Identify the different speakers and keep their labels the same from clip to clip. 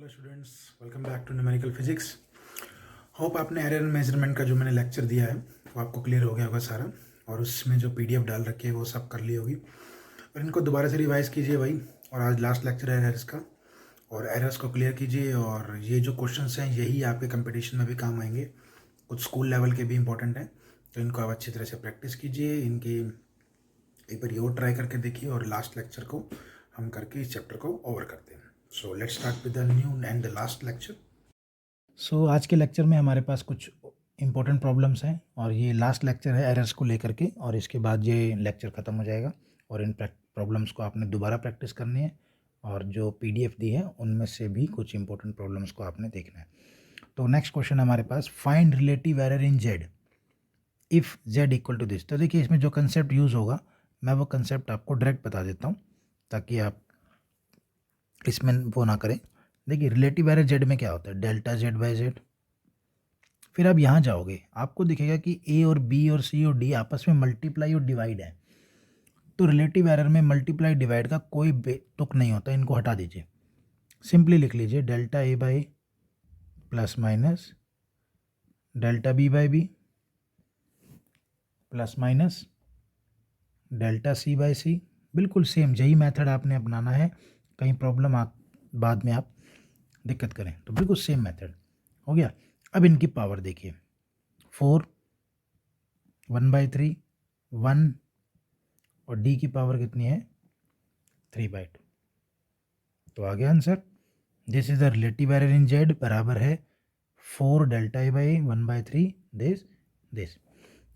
Speaker 1: Hello students, welcome back to numerical physics. Hope आपने error measurement का जो मैंने लेक्चर दिया है वो आपको क्लियर हो गया होगा सारा, और उसमें जो पीडीएफ डाल रखी है वो सब कर ली होगी। और इनको दोबारा से रिवाइज कीजिए भाई। और आज लास्ट लेक्चर है एरर्स का, और एरर्स को क्लियर कीजिए। और ये जो क्वेश्चंस हैं यही आपके कंपटीशन में भी काम आएंगे, कुछ स्कूल लेवल के भी इंपॉर्टेंट हैं। तो इनको आप अच्छी तरह से प्रैक्टिस कीजिए, इनकी एक बार ये और ट्राई करके देखिए, और लास्ट लेक्चर को हम करके इस चैप्टर को ओवर करते हैं। So let's start with the new and the last lecture. So आज के लेक्चर में हमारे पास कुछ इंपॉर्टेंट प्रॉब्लम्स हैं, और ये लास्ट लेक्चर है एरर्स को लेकर के, और इसके बाद ये लेक्चर ख़त्म हो जाएगा। और इन प्रॉब्लम्स को आपने दोबारा प्रैक्टिस करनी है, और जो पीडीएफ दी है उनमें से भी कुछ इंपॉर्टेंट प्रॉब्लम्स को आपने देखना है। तो नेक्स्ट क्वेश्चन हमारे पास, find relative error in Z if Z equal to this. तो देखिए इसमें जो कंसेप्ट यूज़ होगा मैं वो कंसेप्ट आपको डायरेक्ट बता देता हूँ ताकि आप इसमें वो ना करें। देखिए रिलेटिव एरर जेड में क्या होता है, डेल्टा जेड बाई जेड। फिर आप यहाँ जाओगे, आपको दिखेगा कि ए और बी और सी और डी आपस में मल्टीप्लाई और डिवाइड है। तो रिलेटिव एरर में मल्टीप्लाई डिवाइड का कोई तुक नहीं होता, इनको हटा दीजिए। सिंपली लिख लीजिए delta A by plus minus delta B by B plus minus delta C by C. बिल्कुल सेम यही मेथड आपने अपनाना है, कहीं प्रॉब्लम आप बाद में आप दिक्कत करें तो बिल्कुल सेम मेथड हो गया। अब इनकी पावर देखिए, 4 1/3 1, और डी की पावर कितनी है 3/2। तो आ गया answer. This is the relative error in z बराबर है 4 डेल्टा ए बाई 1/3 दिस।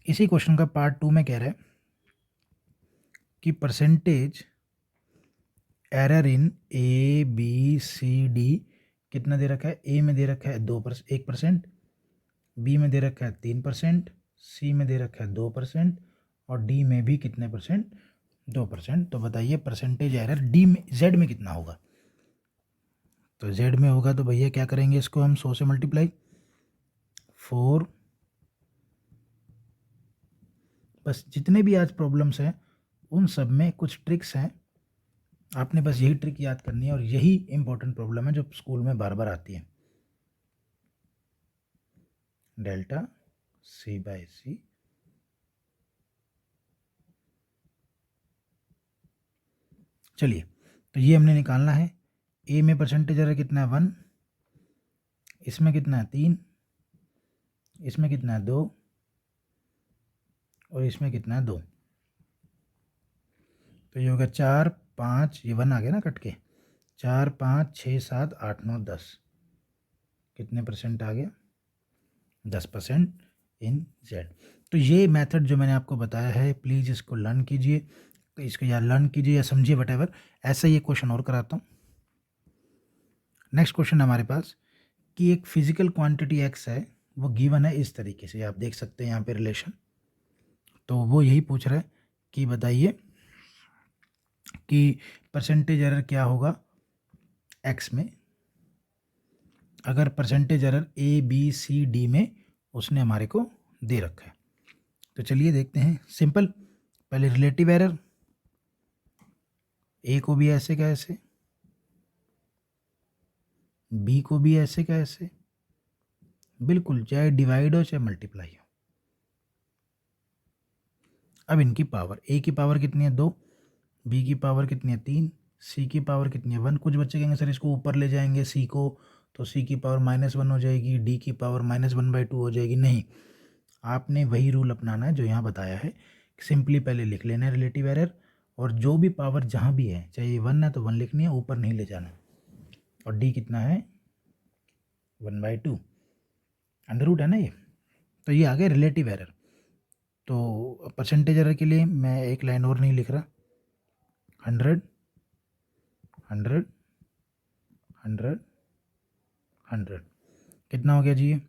Speaker 1: इसी क्वेश्चन का पार्ट 2 में कह रहा है कि percentage error in a b c d कितना दे रखा है। ए में दे रखा है 1%, बी में दे रखा है 3%, सी में दे रखा है 2%, और डी में भी कितने परसेंट 2%। तो बताइए परसेंटेज एरर डी में जेड में कितना होगा। तो जेड में होगा तो भैया क्या करेंगे, इसको हम 100 से मल्टीप्लाई 4। बस जितने भी आज प्रॉब्लम्स हैं उन सब में कुछ ट्रिक्स हैं, आपने बस यही ट्रिक याद करनी है, और यही इंपॉर्टेंट प्रॉब्लम है जो स्कूल में बार बार आती है। डेल्टा सी बाई सी, चलिए तो ये हमने निकालना है। ए में परसेंटेज एरर कितना है 1, इसमें कितना है 3, इसमें कितना है 2, और इसमें कितना है 2। तो ये होगा 4 5, ये 1 आ गया ना कट के, 4 5 6 7 8 9 10, कितने परसेंट आ गया 10% इन जेड। तो ये मेथड जो मैंने आपको बताया है प्लीज़ इसको लर्न कीजिए, तो इसको या लर्न कीजिए या समझिए वटेवर। ऐसा ये क्वेश्चन और कराता हूँ। नेक्स्ट क्वेश्चन हमारे पास कि एक फिजिकल क्वांटिटी एक्स है, वो गिवन है इस तरीके से, आप देख सकते हैं यहाँ पे रिलेशन। तो वो यही पूछ रहा है कि बताइए कि परसेंटेज एरर क्या होगा एक्स में अगर percentage error a b c d में उसने हमारे को दे रखा है। तो चलिए देखते हैं। सिंपल, पहले रिलेटिव एरर, ए को भी ऐसे का ऐसे, बी को भी ऐसे का ऐसे, बिल्कुल चाहे डिवाइड हो चाहे मल्टीप्लाई हो। अब इनकी पावर, ए की पावर कितनी है 2, बी की पावर कितनी है 3, सी की पावर कितनी है 1। कुछ बच्चे कहेंगे सर इसको ऊपर ले जाएंगे सी को, तो सी की पावर -1 हो जाएगी, डी की पावर -1/2 हो जाएगी। नहीं, आपने वही रूल अपनाना है जो यहाँ बताया है। सिंपली पहले लिख लेना है रिलेटिव एरर, और जो भी पावर जहाँ भी है, चाहे 1 है तो 1 लिखनी है, ऊपर नहीं ले जाना। और डी कितना है 1/2, अंडर रूट है ना ये। तो ये आ गया रिलेटिव एरर। तो परसेंटेज एरर के लिए मैं एक लाइन और नहीं लिख रहा, 100 100 100 100, कितना हो गया जी ये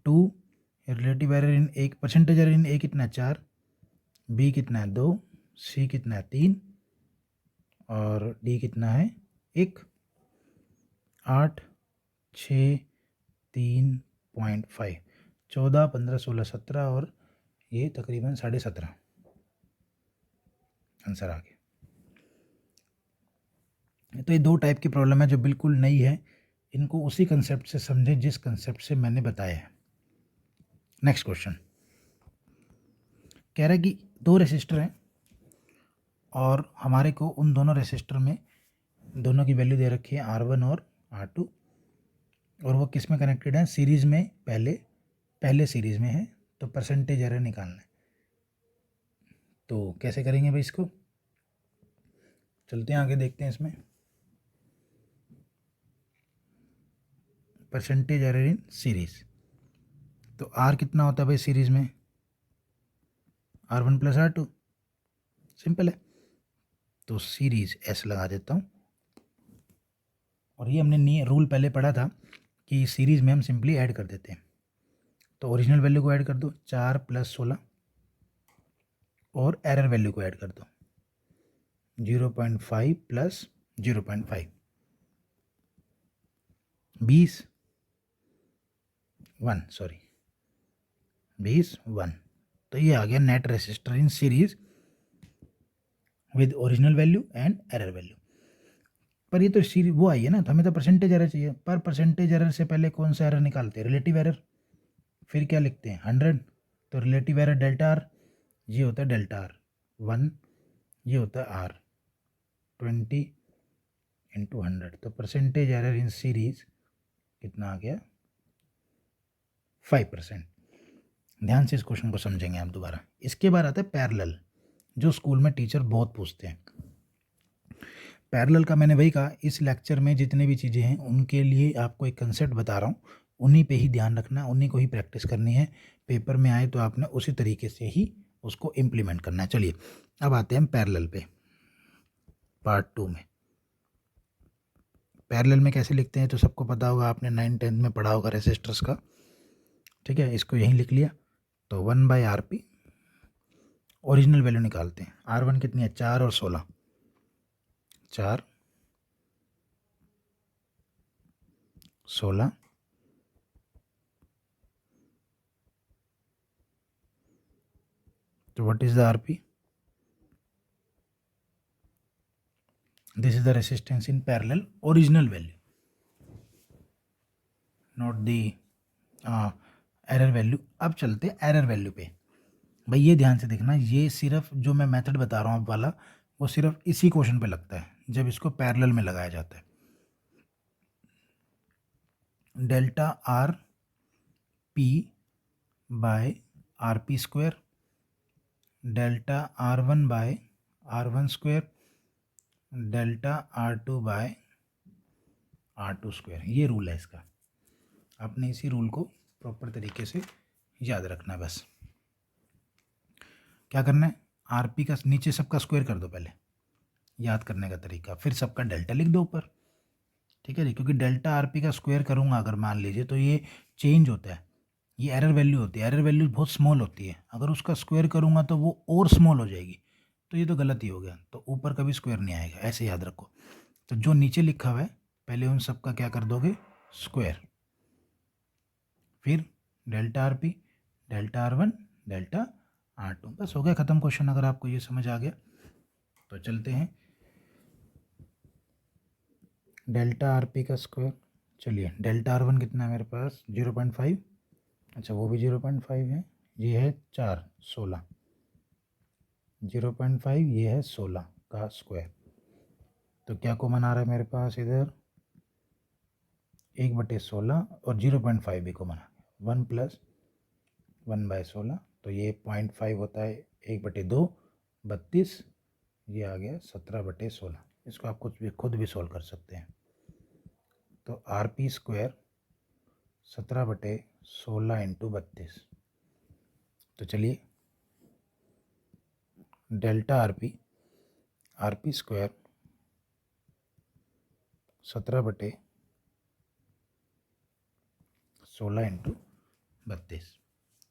Speaker 1: 2। रिलेटिव एरर इन एक, परसेंटेज एरर इन ए कितना है 4, बी कितना है 2, सी कितना है 3, और डी कितना है 1। 8 6 3.5, 14 15 16 17, और ये तकरीबन 17.5 आंसर आ गया। तो ये दो टाइप की प्रॉब्लम है जो बिल्कुल नई है, इनको उसी कंसेप्ट से समझें जिस कंसेप्ट से मैंने बताया है। नेक्स्ट क्वेश्चन कह रहा है कि दो रेसिस्टर हैं और हमारे को उन दोनों रेसिस्टर में दोनों की वैल्यू दे रखी है R1 और R2, और वो किस में कनेक्टेड है, सीरीज़ में, पहले सीरीज़ में है, तो परसेंटेज एरर निकालना है। तो कैसे करेंगे भाई इसको, चलते हैं आगे देखते हैं इसमें। परसेंटेज एरर इन सीरीज़, तो R कितना होता है भाई सीरीज़ में, R1 + R2, सिंपल है। तो सीरीज़ S लगा देता हूँ, और ये हमने रूल पहले पढ़ा था कि सीरीज़ में हम सिंपली ऐड कर देते हैं। तो ओरिजिनल वैल्यू को ऐड कर दो 4 + 16, और एरर वैल्यू को ऐड कर दो 0.5 + 0.5, 20 1। तो ये आ गया net resistor in series with original value and error value. पर ये तो सीरीज वो आई है ना, तो हमें तो परसेंटेज एरर चाहिए। पर परसेंटेज एरर से पहले कौन सा एरर निकालते हैं, रिलेटिव एरर। फिर क्या लिखते हैं 100, तो रिलेटिव एरर डेल्टा आर, ये होता है डेल्टा आर 1, ये होता है आर 20 × 100। तो परसेंटेज एरर इन सीरीज कितना आ गया, 5%। ध्यान से इस क्वेश्चन को समझेंगे आप दोबारा। इसके बाद आता है पैरेलल, जो स्कूल में टीचर बहुत पूछते हैं। पैरेलल का मैंने वही कहा, इस लेक्चर में जितने भी चीज़ें हैं उनके लिए आपको एक कंसेप्ट बता रहा हूँ, उन्हीं पे ही ध्यान रखना, उन्हीं को ही प्रैक्टिस करनी है। पेपर में आए तो आपने उसी तरीके से ही उसको इम्प्लीमेंट करना है। चलिए अब आते हैं पैरेलल पे, पार्ट 2 में। पैरेलल में कैसे लिखते हैं तो सबको पता होगा, आपने 9th-10th में पढ़ा होगा रेसिस्टर्स का, ठीक है। इसको यहीं लिख लिया, तो 1/RP, ओरिजिनल वैल्यू निकालते हैं। R1 कितनी है, 4 और 16, 4 16, तो what is the RP, this is the resistance in parallel, original value, not the error value. अब चलते हैं एरर वैल्यू पे। भाई ये ध्यान से देखना, ये सिर्फ जो मैं मेथड बता रहा हूँ आप वाला, वो सिर्फ इसी क्वेश्चन पे लगता है जब इसको पैरेलल में लगाया जाता है। Delta r p by RP², delta R1/R1², delta R2/R2²। ये रूल है इसका, आपने इसी रूल को प्रॉपर तरीके से याद रखना है। बस क्या करना है, RP का नीचे सबका स्क्वायर कर दो पहले, याद करने का तरीका, फिर सबका डेल्टा लिख दो ऊपर, ठीक है जी। क्योंकि डेल्टा RP का स्क्वायर करूँगा अगर मान लीजिए, तो ये चेंज होता है, ये एरर वैल्यू होती है, एरर वैल्यू बहुत स्मॉल होती है, अगर उसका स्क्वायर करूँगा तो वो और स्मॉल हो जाएगी, तो ये तो गलत ही हो गया, तो ऊपर कभी स्क्वायर नहीं आएगा, ऐसे याद रखो। तो जो नीचे लिखा हुआ है पहले उन सब का क्या कर दोगे, स्क्वायर, फिर delta RP, delta R1, delta R2, बस हो गया ख़त्म क्वेश्चन। अगर आपको ये समझ आ गया तो चलते हैं डेल्टा RP का स्क्वायर। चलिए डेल्टा R1 कितना है मेरे पास, 0.5, अच्छा वो भी 0.5 है, ये है 4 16, 0.5 ये है 16 का स्क्वायर। तो क्या कॉमन आ रहा है मेरे पास इधर, 1/16 और 0.5 भी कॉमन आ गया, 1 + 1/16, तो ये 0.5 होता है 1/2, 32, ये आ गया 17/16। इसको आप खुद भी सॉल्व कर सकते हैं। तो RP² 17/16 × 32। तो चलिए डेल्टा RP, RP² 17/16 × 32।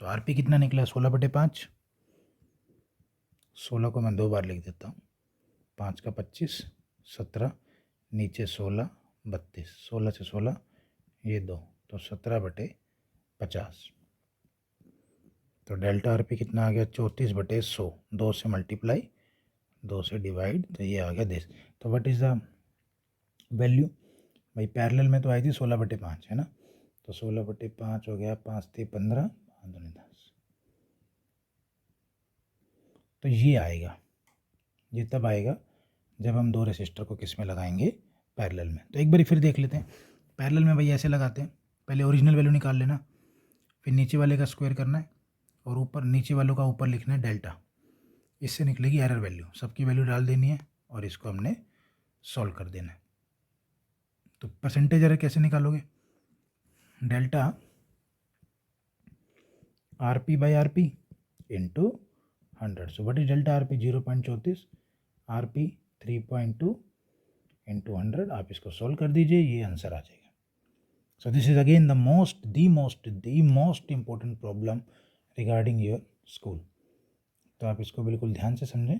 Speaker 1: तो RP कितना निकला, 16/5। 16 को मैं 2 बार लिख देता हूँ, 5 का 25, 17, नीचे 16, 32, 16 से 16 ये 2, तो 17/50। तो डेल्टा RP कितना आ गया, 34/100, 2 से मल्टीप्लाई, 2 से डिवाइड, तो ये आ गया दिस। तो व्हाट इज़ द वैल्यू भाई पैरेलल में तो आई थी 16/5 है ना, तो 16/5 हो गया, 5 × 15, 5 × 10, तो ये आएगा, ये तब आएगा जब हम दो रेसिस्टर को किस में लगाएंगे, पैरेलल में। तो एक बार फिर देख लेते हैं। पैरेलल में भाई ऐसे लगाते हैं, पहले ओरिजिनल वैल्यू निकाल लेना, फिर नीचे वाले का स्क्वायर करना है और ऊपर नीचे वालों का ऊपर लिखना है डेल्टा, इससे निकलेगी एरर वैल्यू, सबकी वैल्यू डाल देनी है और इसको हमने सॉल्व कर देना है। तो परसेंटेज एरर कैसे निकालोगे, delta RP/RP into 100, so what is delta RP 0.34, RP 3.2 into 100, आप इसको सॉल्व कर दीजिए, ये आंसर आ जाएगा। So this is again the most important problem regarding your school. तो आप इसको बिल्कुल ध्यान से समझें,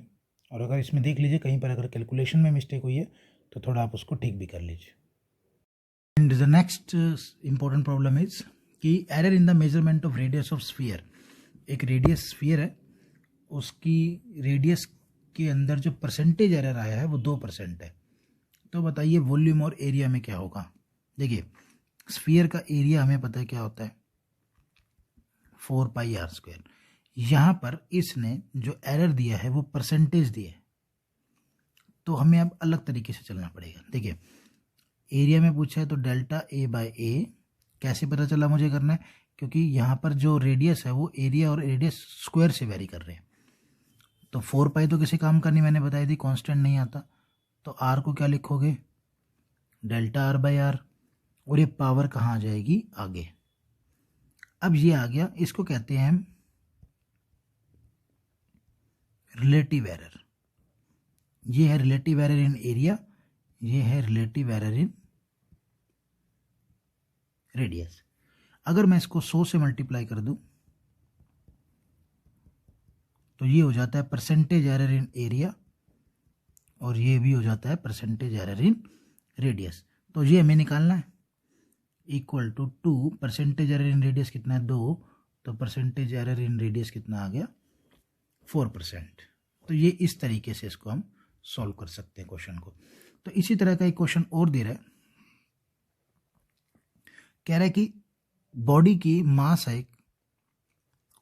Speaker 1: और अगर इसमें देख लीजिए कहीं पर अगर कैलकुलेशन में मिस्टेक हुई है तो थोड़ा आप उसको ठीक भी कर लीजिए। And the next important problem is कि error in the measurement of radius of sphere. एक रेडियस स्फीयर है, उसकी रेडियस के अंदर जो परसेंटेज एरर आया है वो 2% है। तो बताइए वॉल्यूम और एरिया में क्या होगा। देखिए स्फीयर का एरिया हमें पता है क्या होता है, 4πr²। यहाँ पर इसने जो एरर दिया है वो परसेंटेज दिया है, तो हमें अब अलग तरीके से चलना पड़ेगा। देखिए एरिया में पूछा है तो डेल्टा A/A, कैसे पता चला मुझे करना है, क्योंकि यहाँ पर जो रेडियस है वो एरिया और रेडियस स्क्वायर से वेरी कर रहे हैं। तो 4π तो किसी काम का नहीं, मैंने बताई थी कांस्टेंट नहीं आता, तो R को क्या लिखोगे, डेल्टा R/R, और ये पावर कहाँ आ जाएगी, आगे। अब ये आ गया, इसको कहते हैं हम रिलेटिव एरर। ये है रिलेटिव एरर इन एरिया, ये है रिलेटिव एरर इन रेडियस। अगर मैं इसको 100 से मल्टीप्लाई कर दूं तो ये हो जाता है परसेंटेज एरर इन एरिया, और ये भी हो जाता है परसेंटेज एरर इन रेडियस। तो ये हमें निकालना है, equal to 2, percentage error in radius कितना है 2, तो परसेंटेज एरर इन रेडियस कितना आ गया 4%। तो ये इस तरीके से इसको हम सॉल्व कर सकते हैं क्वेश्चन को। तो इसी तरह का एक क्वेश्चन और दे रहा है, कह रहा है कि बॉडी की मास है,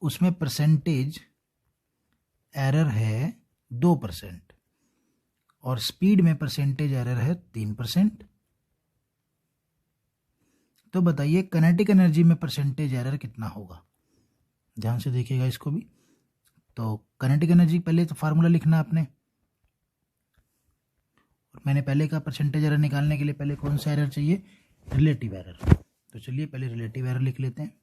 Speaker 1: उसमें परसेंटेज एरर है 2% और स्पीड में परसेंटेज एरर है 3%। तो बताइए काइनेटिक एनर्जी में परसेंटेज एरर कितना होगा। ध्यान से देखिएगा इसको भी। तो काइनेटिक एनर्जी पहले तो फार्मूला लिखना है आपने, और मैंने पहले कहा परसेंटेज एरर निकालने के लिए पहले कौन सा एरर चाहिए, रिलेटिव एरर। तो चलिए पहले रिलेटिव एरर लिख लेते हैं।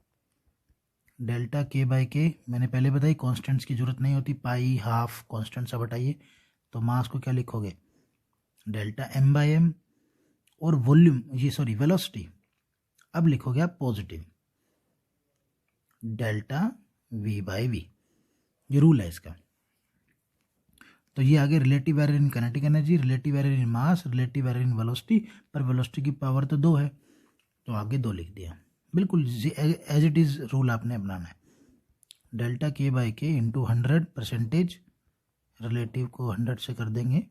Speaker 1: डेल्टा K/K, मैंने पहले बताई कांस्टेंट्स की जरूरत नहीं होती, पाई, हाफ, कांस्टेंट सब हटाइए। तो मास को क्या लिखोगे, डेल्टा M/M, और वॉल्यूम वेलोसिटी अब लिखोगे आप पॉजिटिव, डेल्टा V/V। ये रूल है इसका। तो ये आगे relative error in kinetic energy, relative error in mass, relative error in velocity, पर वेलोसिटी की पावर तो 2 है तो आगे 2 लिख दिया। बिल्कुल एज इट इज रूल आपने अपनाना है। Delta K/K into 100, percentage relative को 100 से कर देंगे,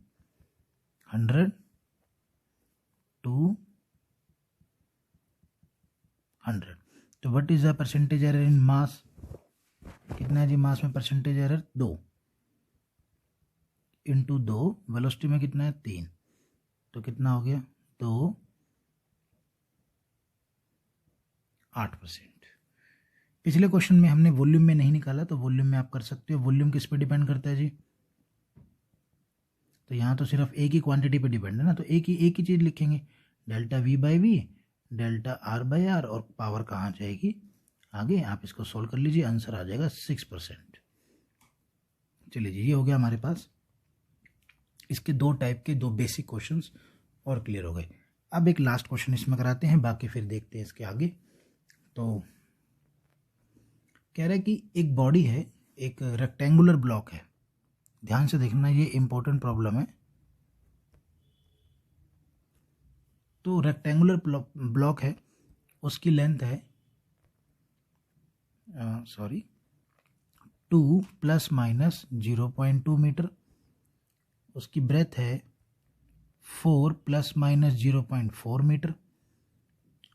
Speaker 1: 100 टू 100। तो what is the percentage error in mass, कितना है जी मास में परसेंटेज एरर 2 इंटू 2, वेलोसिटी में कितना है 3, तो कितना हो गया 2, 8%। पिछले क्वेश्चन में हमने वॉल्यूम में नहीं निकाला, तो वॉल्यूम में आप कर सकते हो। वॉल्यूम किस पे डिपेंड करता है जी, तो यहाँ तो सिर्फ एक ही क्वांटिटी पे डिपेंड है ना, तो एक ही चीज़ लिखेंगे, डेल्टा V/V, डेल्टा R/R, और पावर कहाँ जाएगी आगे। आप इसको सोल्व कर लीजिए, आंसर आ जाएगा 6%। चलिए जी, ये हो गया हमारे पास इसके 2 टाइप के 2 बेसिक क्वेश्चंस और क्लियर हो गए। अब एक लास्ट क्वेश्चन इसमें कराते हैं, बाकी फिर देखते हैं इसके आगे। तो कह रहा है कि एक बॉडी है, एक रेक्टेंगुलर ब्लॉक है, ध्यान से देखना ये इंपॉर्टेंट प्रॉब्लम है। तो रेक्टेंगुलर ब्लॉक है, उसकी लेंथ है 2 ± 0.2 मीटर, उसकी ब्रेथ है 4 प्लस माइनस 0.4 मीटर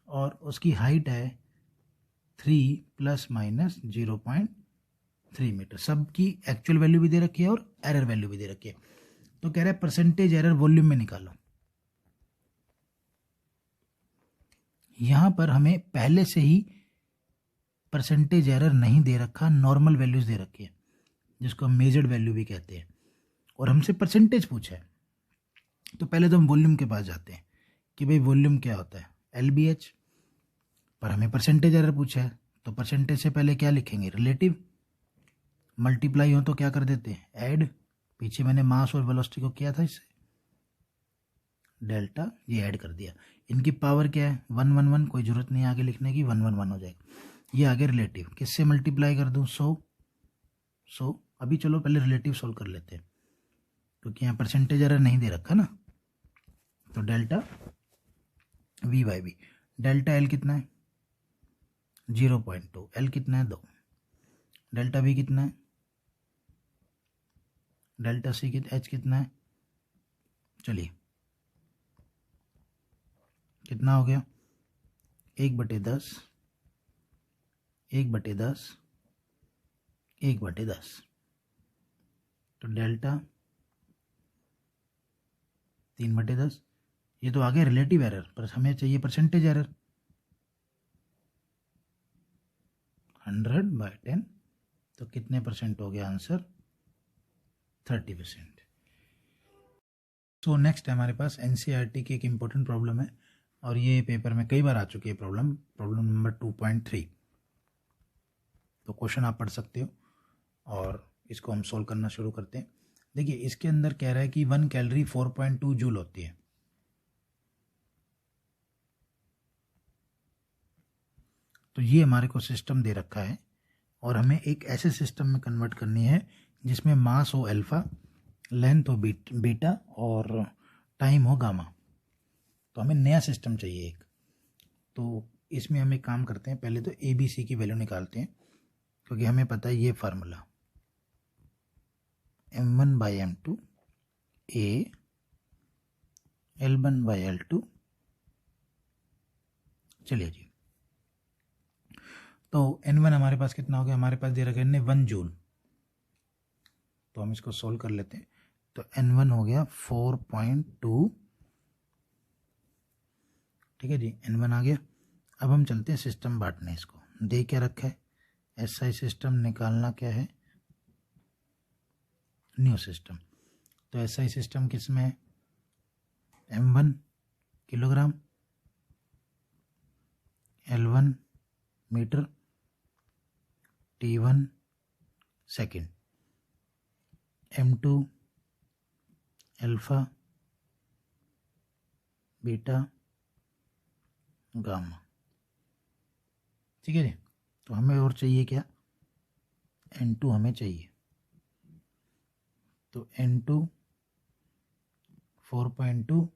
Speaker 1: और उसकी हाइट है 3 प्लस माइनस 0.3 मीटर। सबकी एक्चुअल वैल्यू भी दे रखी है और एरर वैल्यू भी दे रखी है। तो कह रहा है परसेंटेज एरर वॉल्यूम में निकालो। यहां पर हमें पहले से ही परसेंटेज एरर नहीं दे रखा, नॉर्मल वैल्यूज दे रखी है जिसको हम मेजर्ड वैल्यू भी कहते हैं, और हमसे परसेंटेज पूछा है। तो पहले तो हम वॉल्यूम के पास जाते हैं कि भाई वॉल्यूम क्या होता है, LBH। पर हमें परसेंटेज एरर पूछा है तो परसेंटेज से पहले क्या लिखेंगे, रिलेटिव। मल्टीप्लाई हो तो क्या कर देते हैं, ऐड। पीछे मैंने मास और वेलोसिटी को किया था इससे, डेल्टा, ये ऐड कर दिया। इनकी पावर क्या है, 1 1 1, कोई जरूरत नहीं आगे लिखने की, 1 1 1 हो जाएगा। ये आगे रिलेटिव, किससे मल्टीप्लाई कर दूं, 100। अभी चलो पहले रिलेटिव सोल्व कर लेते हैं क्योंकि यहाँ परसेंटेज एरर नहीं दे रखा ना। तो डेल्टा V/V, डेल्टा L कितना है 0.2, L कितना है 2, डेल्टा V कितना है, डेल्टा C H कितना है, चलिए कितना हो गया, 1/10, 1/10, 1/10। तो डेल्टा 3/10। ये तो आ गया रिलेटिव एरर, पर हमें चाहिए परसेंटेज एरर। 100/10, तो कितने परसेंट हो गया आंसर, 30%। सो नेक्स्ट है हमारे पास NCERT की एक इम्पोर्टेंट प्रॉब्लम है और ये पेपर में कई बार आ चुकी है प्रॉब्लम नंबर 2.3। तो क्वेश्चन आप पढ़ सकते हो और इसको हम सोल्व करना शुरू करते हैं। देखिए इसके अंदर कह रहा है कि 1 कैलोरी 4.2 जूल होती है। तो ये हमारे को सिस्टम दे रखा है और हमें एक ऐसे सिस्टम में कन्वर्ट करनी है जिसमें मास हो अल्फा, लेंथ हो बीटा और टाइम हो गामा। तो हमें नया सिस्टम चाहिए एक। तो इसमें हम एक काम करते हैं, पहले तो ABC की वैल्यू निकालते हैं क्योंकि हमें पता है ये फार्मूला M1/M2 A L1/L2। चलिए जी, तो N1 हमारे पास कितना हो गया, हमारे पास दे रखा है 1 जूल। तो हम इसको सोल्व कर लेते हैं। तो N1 हो गया 4.2, ठीक है जी, N1 आ गया। अब हम चलते हैं सिस्टम बांटने। इसको दे क्या रखा है, SI सिस्टम, निकालना क्या है, न्यू सिस्टम। तो SI सिस्टम किस में है, M1 kilogram, L1 metre, T1 second, M2 alpha, beta, gamma. ठीक है जी। तो हमें और चाहिए क्या, N2 हमें चाहिए। तो N2 4.2,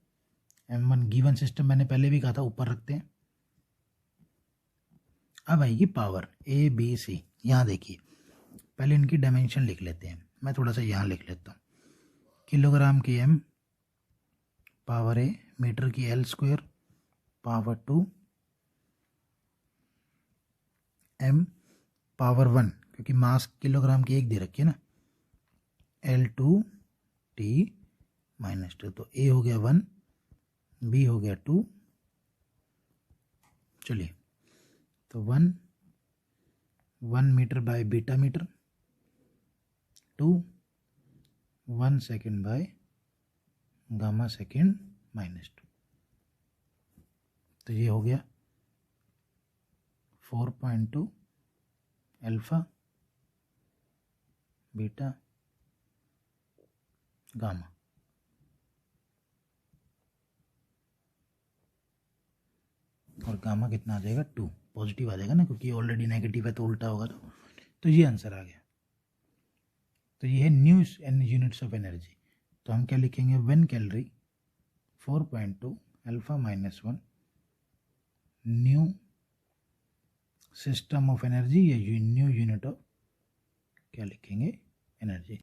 Speaker 1: M1 गिवन सिस्टम मैंने पहले भी कहा था, ऊपर रखते हैं। अब आएगी पावर ABC। यहाँ देखिए पहले इनकी डायमेंशन लिख लेते हैं, मैं थोड़ा सा यहाँ लिख लेता हूँ। किलोग्राम की M पावर A, मीटर की L² पावर 2, M पावर 1, क्योंकि मास किलोग्राम की एक दे रखी है ना, L2T-2। तो A हो गया 1, B हो गया 2। चलिए, तो 1 metre by beta metre, 2 1 second by gamma second -2। तो ये हो गया 4.2 अल्फा बीटा गामा। और गामा कितना आ जाएगा, 2, पॉजिटिव आ जाएगा ना, क्योंकि ऑलरेडी नेगेटिव है तो उल्टा होगा। तो ये आंसर आ गया। तो ये है न्यू यूनिट्स ऑफ एनर्जी। तो हम क्या लिखेंगे, 1 calorie 4.2 alpha -1 new system of energy, या न्यू यूनिट ऑफ क्या लिखेंगे, एनर्जी।